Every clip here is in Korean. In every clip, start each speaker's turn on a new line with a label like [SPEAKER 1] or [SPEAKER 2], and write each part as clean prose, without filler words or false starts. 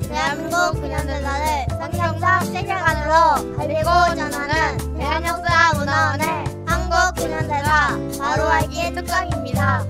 [SPEAKER 1] 대한민국 근현대사를 성경적 세계관으로 알리고 전하는 대한역사문화원의 한국 근현대사 바로 알기 특강입니다.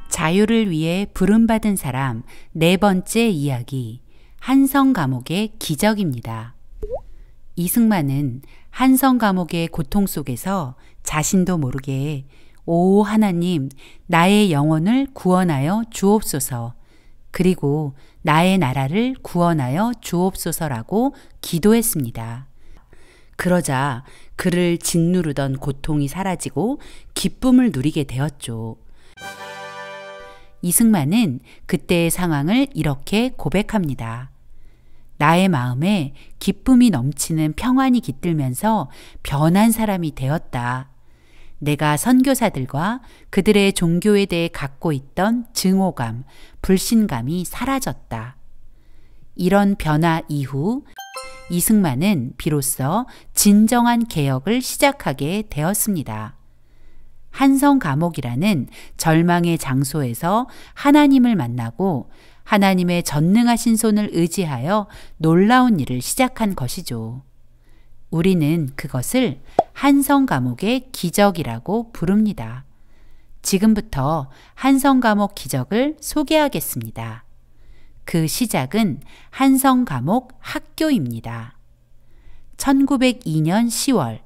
[SPEAKER 2] 자유를 위해 부름받은 사람 네 번째 이야기, 한성 감옥의 기적입니다. 이승만은 한성 감옥의 고통 속에서 자신도 모르게 오 하나님, 나의 영혼을 구원하여 주옵소서, 그리고 나의 나라를 구원하여 주옵소서라고 기도했습니다. 그러자 그를 짓누르던 고통이 사라지고 기쁨을 누리게 되었죠. 이승만은 그때의 상황을 이렇게 고백합니다. 나의 마음에 기쁨이 넘치는 평안이 깃들면서 변한 사람이 되었다. 내가 선교사들과 그들의 종교에 대해 갖고 있던 증오감, 불신감이 사라졌다. 이런 변화 이후 이승만은 비로소 진정한 개혁을 시작하게 되었습니다. 한성 감옥이라는 절망의 장소에서 하나님을 만나고 하나님의 전능하신 손을 의지하여 놀라운 일을 시작한 것이죠. 우리는 그것을 한성 감옥의 기적이라고 부릅니다. 지금부터 한성 감옥 기적을 소개하겠습니다. 그 시작은 한성 감옥 학교입니다. 1902년 10월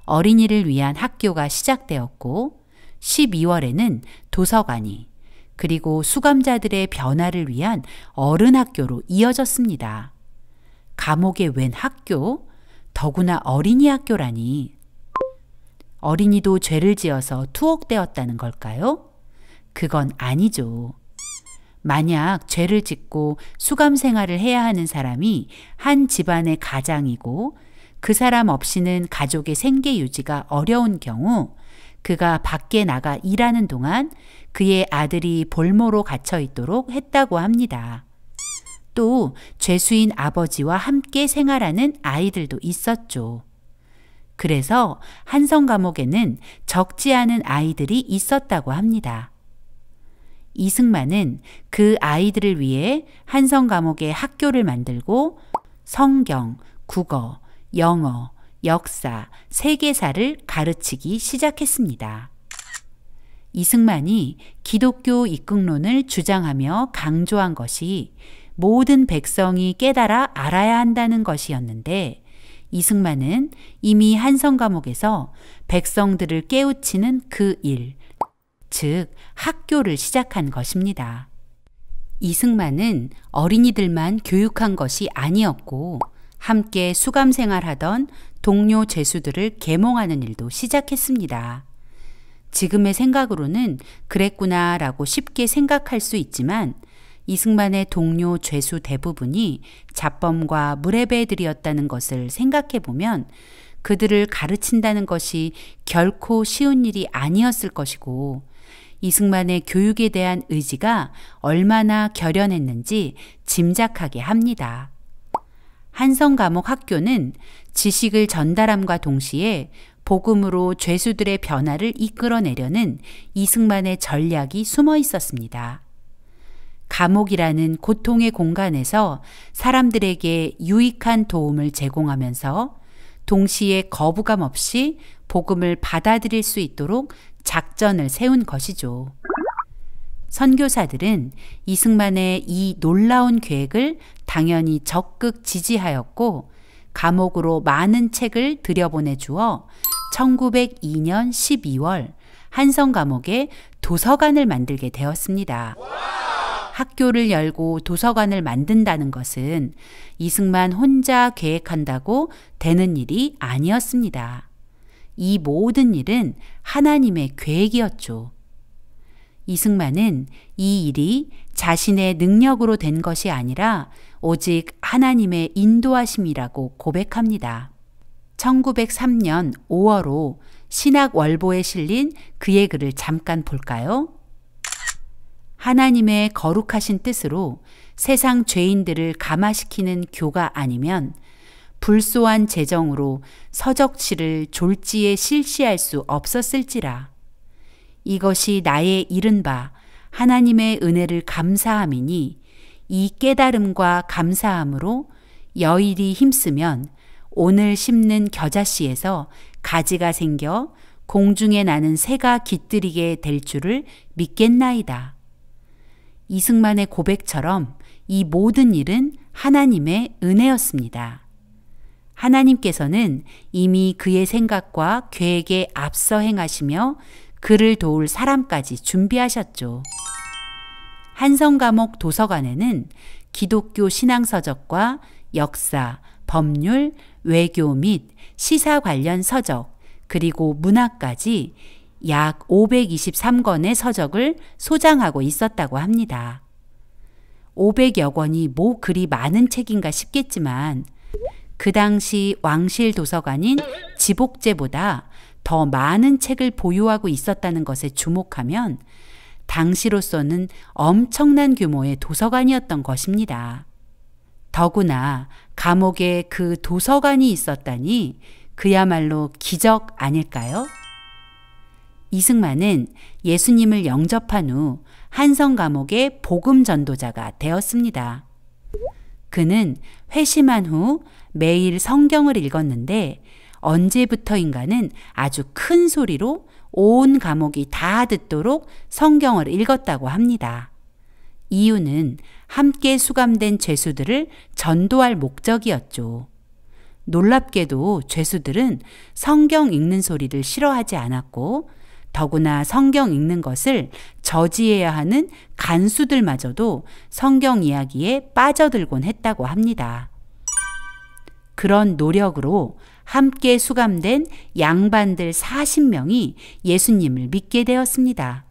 [SPEAKER 2] 어린이를 위한 학교가 시작되었고 12월에는 도서관이 그리고 수감자들의 변화를 위한 어른 학교로 이어졌습니다. 감옥에 웬 학교? 더구나 어린이 학교라니. 어린이도 죄를 지어서 투옥되었다는 걸까요? 그건 아니죠. 만약 죄를 짓고 수감 생활을 해야 하는 사람이 한 집안의 가장이고 그 사람 없이는 가족의 생계 유지가 어려운 경우 그가 밖에 나가 일하는 동안 그의 아들이 볼모로 갇혀 있도록 했다고 합니다. 또 죄수인 아버지와 함께 생활하는 아이들도 있었죠. 그래서 한성 감옥에는 적지 않은 아이들이 있었다고 합니다. 이승만은 그 아이들을 위해 한성 감옥에 학교를 만들고 성경, 국어, 영어, 역사, 세계사를 가르치기 시작했습니다. 이승만이 기독교 입국론을 주장하며 강조한 것이 모든 백성이 깨달아 알아야 한다는 것이었는데 이승만은 이미 한성 감옥에서 백성들을 깨우치는 그 일, 즉 학교를 시작한 것입니다. 이승만은 어린이들만 교육한 것이 아니었고 함께 수감 생활하던 동료 죄수들을 계몽하는 일도 시작했습니다. 지금의 생각으로는 그랬구나라고 쉽게 생각할 수 있지만 이승만의 동료 죄수 대부분이 잡범과 무레배들이었다는 것을 생각해 보면 그들을 가르친다는 것이 결코 쉬운 일이 아니었을 것이고 이승만의 교육에 대한 의지가 얼마나 결연했는지 짐작하게 합니다. 한성 감옥 학교는 지식을 전달함과 동시에 복음으로 죄수들의 변화를 이끌어내려는 이승만의 전략이 숨어 있었습니다. 감옥이라는 고통의 공간에서 사람들에게 유익한 도움을 제공하면서 동시에 거부감 없이 복음을 받아들일 수 있도록 작전을 세운 것이죠. 선교사들은 이승만의 이 놀라운 계획을 당연히 적극 지지하였고 감옥으로 많은 책을 들여보내주어 1902년 12월 한성 감옥에 도서관을 만들게 되었습니다. 학교를 열고 도서관을 만든다는 것은 이승만 혼자 계획한다고 되는 일이 아니었습니다. 이 모든 일은 하나님의 계획이었죠. 이승만은 이 일이 자신의 능력으로 된 것이 아니라 오직 하나님의 인도하심이라고 고백합니다. 1903년 5월호 신학월보에 실린 그의 글을 잠깐 볼까요? 하나님의 거룩하신 뜻으로 세상 죄인들을 감화시키는 교가 아니면 불소한 재정으로 서적치를 졸지에 실시할 수 없었을지라. 이것이 나의 이른바 하나님의 은혜를 감사함이니 이 깨달음과 감사함으로 여일이 힘쓰면 오늘 심는 겨자씨에서 가지가 생겨 공중에 나는 새가 깃들이게 될 줄을 믿겠나이다. 이승만의 고백처럼 이 모든 일은 하나님의 은혜였습니다. 하나님께서는 이미 그의 생각과 계획에 앞서 행하시며 그를 도울 사람까지 준비하셨죠. 한성감옥 도서관에는 기독교 신앙서적과 역사, 법률, 외교 및 시사 관련 서적, 그리고 문학까지 약 523권의 서적을 소장하고 있었다고 합니다. 500여 권이 뭐 그리 많은 책인가 싶겠지만 그 당시 왕실 도서관인 지복제보다 더 많은 책을 보유하고 있었다는 것에 주목하면 당시로서는 엄청난 규모의 도서관이었던 것입니다. 더구나 감옥에 그 도서관이 있었다니 그야말로 기적 아닐까요? 이승만은 예수님을 영접한 후 한성 감옥의 복음 전도자가 되었습니다. 그는 회심한 후 매일 성경을 읽었는데 언제부터인가는 아주 큰 소리로 온 감옥이 다 듣도록 성경을 읽었다고 합니다. 이유는 함께 수감된 죄수들을 전도할 목적이었죠. 놀랍게도 죄수들은 성경 읽는 소리를 싫어하지 않았고 더구나 성경 읽는 것을 저지해야 하는 간수들마저도 성경 이야기에 빠져들곤 했다고 합니다. 그런 노력으로 함께 수감된 양반들 40명이 예수님을 믿게 되었습니다.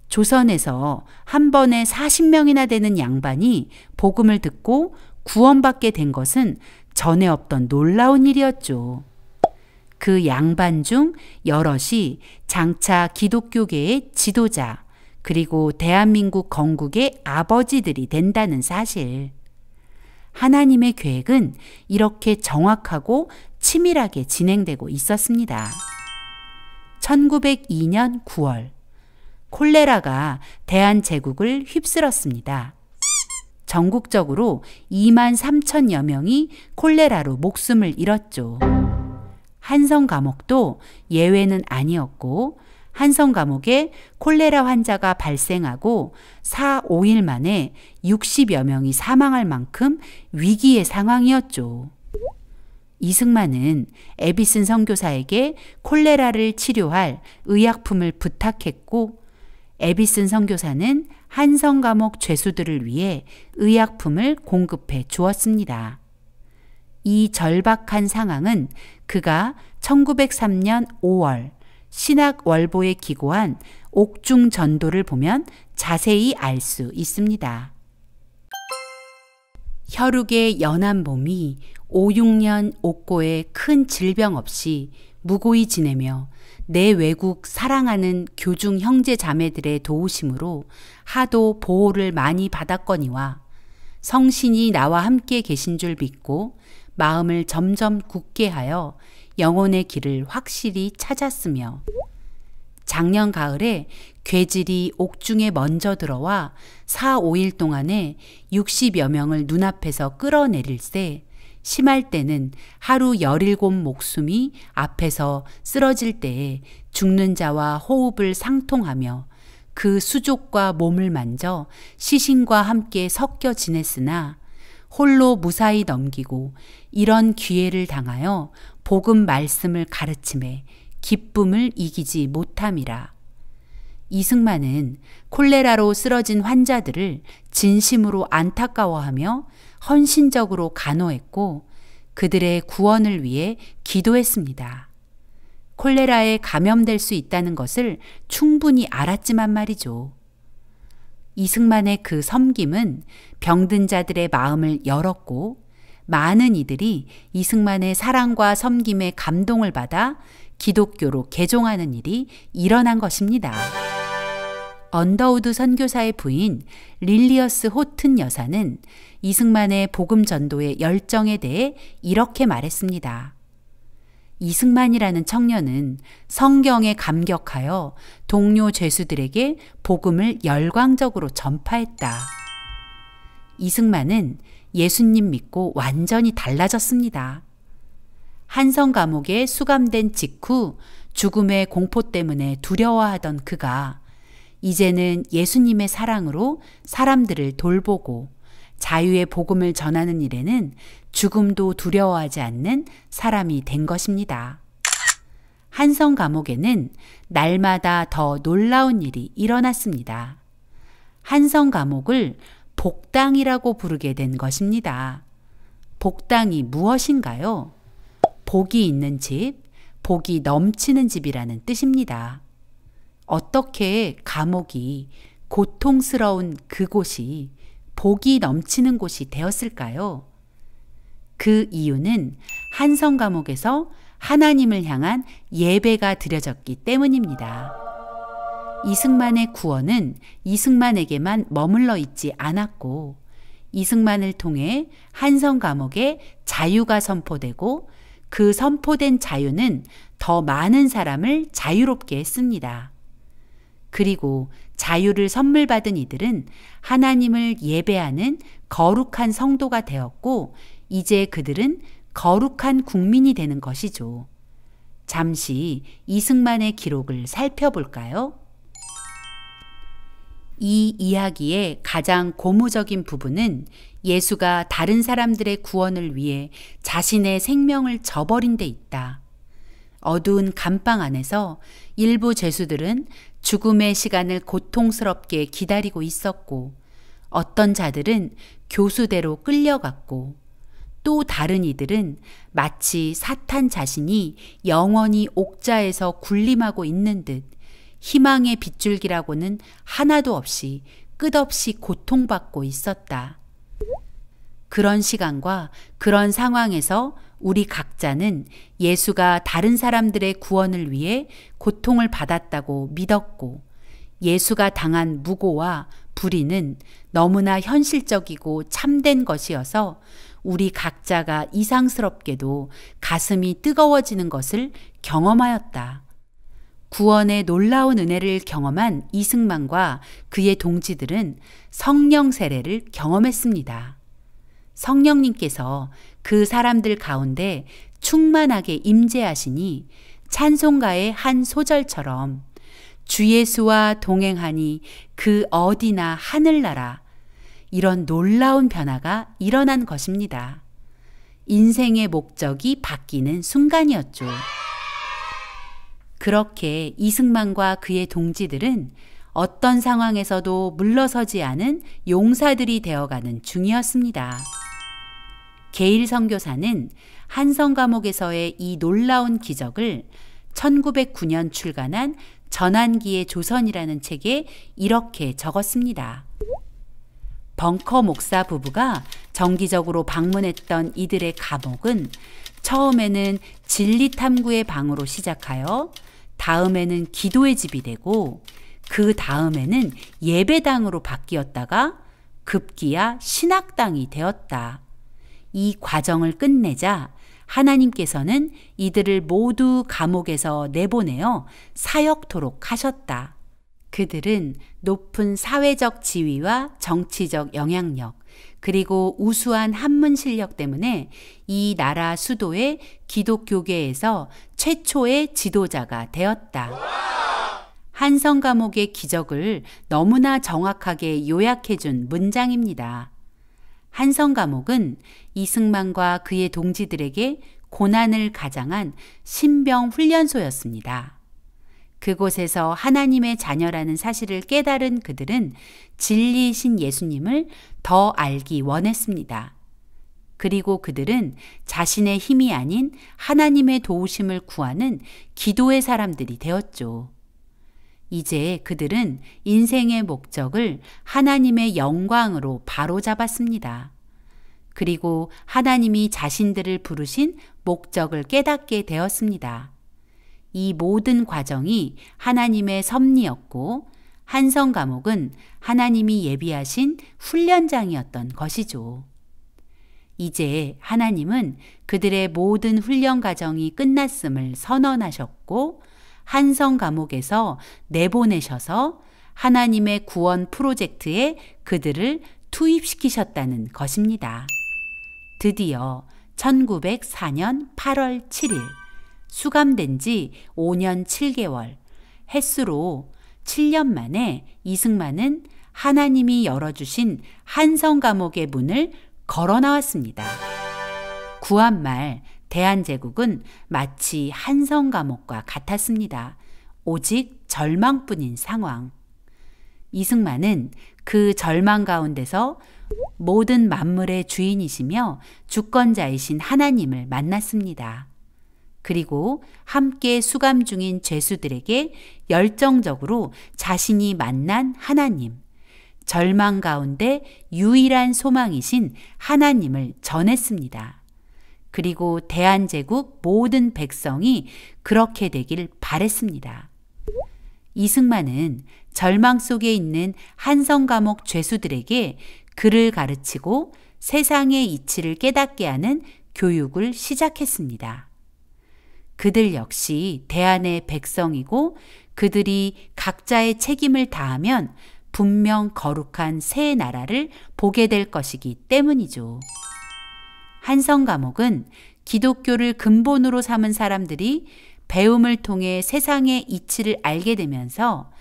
[SPEAKER 2] 조선에서 한 번에 40명이나 되는 양반이 복음을 듣고 구원받게 된 것은 전에 없던 놀라운 일이었죠. 그 양반 중 여럿이 장차 기독교계의 지도자 그리고 대한민국 건국의 아버지들이 된다는 사실. 하나님의 계획은 이렇게 정확하고 치밀하게 진행되고 있었습니다. 1902년 9월 콜레라가 대한제국을 휩쓸었습니다. 전국적으로 2만 3천여 명이 콜레라로 목숨을 잃었죠. 한성 감옥도 예외는 아니었고 한성 감옥에 콜레라 환자가 발생하고 4, 5일 만에 60여 명이 사망할 만큼 위기의 상황이었죠. 이승만은 에비슨 선교사에게 콜레라를 치료할 의약품을 부탁했고 에비슨 선교사는 한성 감옥 죄수들을 위해 의약품을 공급해 주었습니다. 이 절박한 상황은 그가 1903년 5월 신학월보에 기고한 옥중 전도를 보면 자세히 알 수 있습니다. 혈육의 연한 봄이 5, 6년 옥고에 큰 질병 없이 무고히 지내며 내 외국 사랑하는 교중 형제 자매들의 도우심으로 하도 보호를 많이 받았거니와 성신이 나와 함께 계신 줄 믿고 마음을 점점 굳게 하여 영혼의 길을 확실히 찾았으며 작년 가을에 괴질이 옥중에 먼저 들어와 4, 5일 동안에 60여 명을 눈앞에서 끌어내릴세 심할 때는 하루 17 목숨이 앞에서 쓰러질 때에 죽는 자와 호흡을 상통하며 그 수족과 몸을 만져 시신과 함께 섞여 지냈으나 홀로 무사히 넘기고 이런 기회를 당하여 복음 말씀을 가르침에 기쁨을 이기지 못함이라. 이승만은 콜레라로 쓰러진 환자들을 진심으로 안타까워하며 헌신적으로 간호했고 그들의 구원을 위해 기도했습니다. 콜레라에 감염될 수 있다는 것을 충분히 알았지만 말이죠. 이승만의 그 섬김은 병든 자들의 마음을 열었고 많은 이들이 이승만의 사랑과 섬김에 감동을 받아 기독교로 개종하는 일이 일어난 것입니다. 언더우드 선교사의 부인 릴리어스 호튼 여사는 이승만의 복음 전도의 열정에 대해 이렇게 말했습니다. 이승만이라는 청년은 성경에 감격하여 동료 죄수들에게 복음을 열광적으로 전파했다. 이승만은 예수님 믿고 완전히 달라졌습니다. 한성 감옥에 수감된 직후 죽음의 공포 때문에 두려워하던 그가 이제는 예수님의 사랑으로 사람들을 돌보고 자유의 복음을 전하는 일에는 죽음도 두려워하지 않는 사람이 된 것입니다. 한성 감옥에는 날마다 더 놀라운 일이 일어났습니다. 한성 감옥을 복당이라고 부르게 된 것입니다. 복당이 무엇인가요? 복이 있는 집, 복이 넘치는 집이라는 뜻입니다. 어떻게 감옥이 고통스러운 그곳이 복이 넘치는 곳이 되었을까요? 그 이유는 한성 감옥에서 하나님을 향한 예배가 드려졌기 때문입니다. 이승만의 구원은 이승만에게만 머물러 있지 않았고 이승만을 통해 한성 감옥에 자유가 선포되고 그 선포된 자유는 더 많은 사람을 자유롭게 했습니다. 그리고 자유를 선물 받은 이들은 하나님을 예배하는 거룩한 성도가 되었고 이제 그들은 거룩한 국민이 되는 것이죠. 잠시 이승만의 기록을 살펴볼까요? 이 이야기의 가장 고무적인 부분은 예수가 다른 사람들의 구원을 위해 자신의 생명을 저버린 데 있다. 어두운 감방 안에서 일부 죄수들은 죽음의 시간을 고통스럽게 기다리고 있었고 어떤 자들은 교수대로 끌려갔고 또 다른 이들은 마치 사탄 자신이 영원히 옥자에서 군림하고 있는 듯 희망의 빗줄기라고는 하나도 없이 끝없이 고통받고 있었다. 그런 시간과 그런 상황에서 우리 각자는 예수가 다른 사람들의 구원을 위해 고통을 받았다고 믿었고 예수가 당한 무고와 불의는 너무나 현실적이고 참된 것이어서 우리 각자가 이상스럽게도 가슴이 뜨거워지는 것을 경험하였다. 구원의 놀라운 은혜를 경험한 이승만과 그의 동지들은 성령 세례를 경험했습니다. 성령님께서 그 사람들 가운데 충만하게 임재하시니 찬송가의 한 소절처럼 주 예수와 동행하니 그 어디나 하늘나라 이런 놀라운 변화가 일어난 것입니다. 인생의 목적이 바뀌는 순간이었죠. 그렇게 이승만과 그의 동지들은 어떤 상황에서도 물러서지 않은 용사들이 되어가는 중이었습니다. 게일 선교사는 한성 감옥에서의 이 놀라운 기적을 1909년 출간한 전환기의 조선이라는 책에 이렇게 적었습니다. 벙커 목사 부부가 정기적으로 방문했던 이들의 감옥은 처음에는 진리 탐구의 방으로 시작하여 다음에는 기도의 집이 되고 그 다음에는 예배당으로 바뀌었다가 급기야 신학당이 되었다. 이 과정을 끝내자 하나님께서는 이들을 모두 감옥에서 내보내어 사역토록 하셨다. 그들은 높은 사회적 지위와 정치적 영향력, 그리고 우수한 한문 실력 때문에 이 나라 수도의 기독교계에서 최초의 지도자가 되었다. 한성 감옥의 기적을 너무나 정확하게 요약해준 문장입니다. 한성 감옥은 이승만과 그의 동지들에게 고난을 가장한 신병 훈련소였습니다. 그곳에서 하나님의 자녀라는 사실을 깨달은 그들은 진리이신 예수님을 더 알기 원했습니다. 그리고 그들은 자신의 힘이 아닌 하나님의 도우심을 구하는 기도의 사람들이 되었죠. 이제 그들은 인생의 목적을 하나님의 영광으로 바로잡았습니다. 그리고 하나님이 자신들을 부르신 목적을 깨닫게 되었습니다. 이 모든 과정이 하나님의 섭리였고 한성 감옥은 하나님이 예비하신 훈련장이었던 것이죠. 이제 하나님은 그들의 모든 훈련 과정이 끝났음을 선언하셨고 한성 감옥에서 내보내셔서 하나님의 구원 프로젝트에 그들을 투입시키셨다는 것입니다. 드디어 1904년 8월 7일 수감된 지 5년 7개월, 햇수로 7년 만에 이승만은 하나님이 열어주신 한성 감옥의 문을 걸어 나왔습니다. 구한 말 대한제국은 마치 한성 감옥과 같았습니다. 오직 절망뿐인 상황. 이승만은 그 절망 가운데서 모든 만물의 주인이시며 주권자이신 하나님을 만났습니다. 그리고 함께 수감 중인 죄수들에게 열정적으로 자신이 만난 하나님, 절망 가운데 유일한 소망이신 하나님을 전했습니다. 그리고 대한제국 모든 백성이 그렇게 되길 바랬습니다. 이승만은 절망 속에 있는 한성 감옥 죄수들에게 글을 가르치고 세상의 이치를 깨닫게 하는 교육을 시작했습니다. 그들 역시 대한의 백성이고 그들이 각자의 책임을 다하면 분명 거룩한 새 나라를 보게 될 것이기 때문이죠. 한성 감옥은 기독교를 근본으로 삼은 사람들이 배움을 통해 세상의 이치를 알게 되면서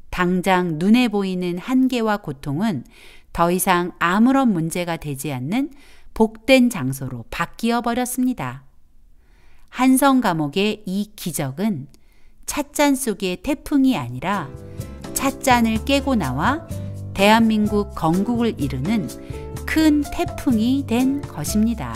[SPEAKER 2] 당장 눈에 보이는 한계와 고통은 더 이상 아무런 문제가 되지 않는 복된 장소로 바뀌어 버렸습니다. 한성 감옥의 이 기적은 찻잔 속의 태풍이 아니라 찻잔을 깨고 나와 대한민국 건국을 이루는 큰 태풍이 된 것입니다.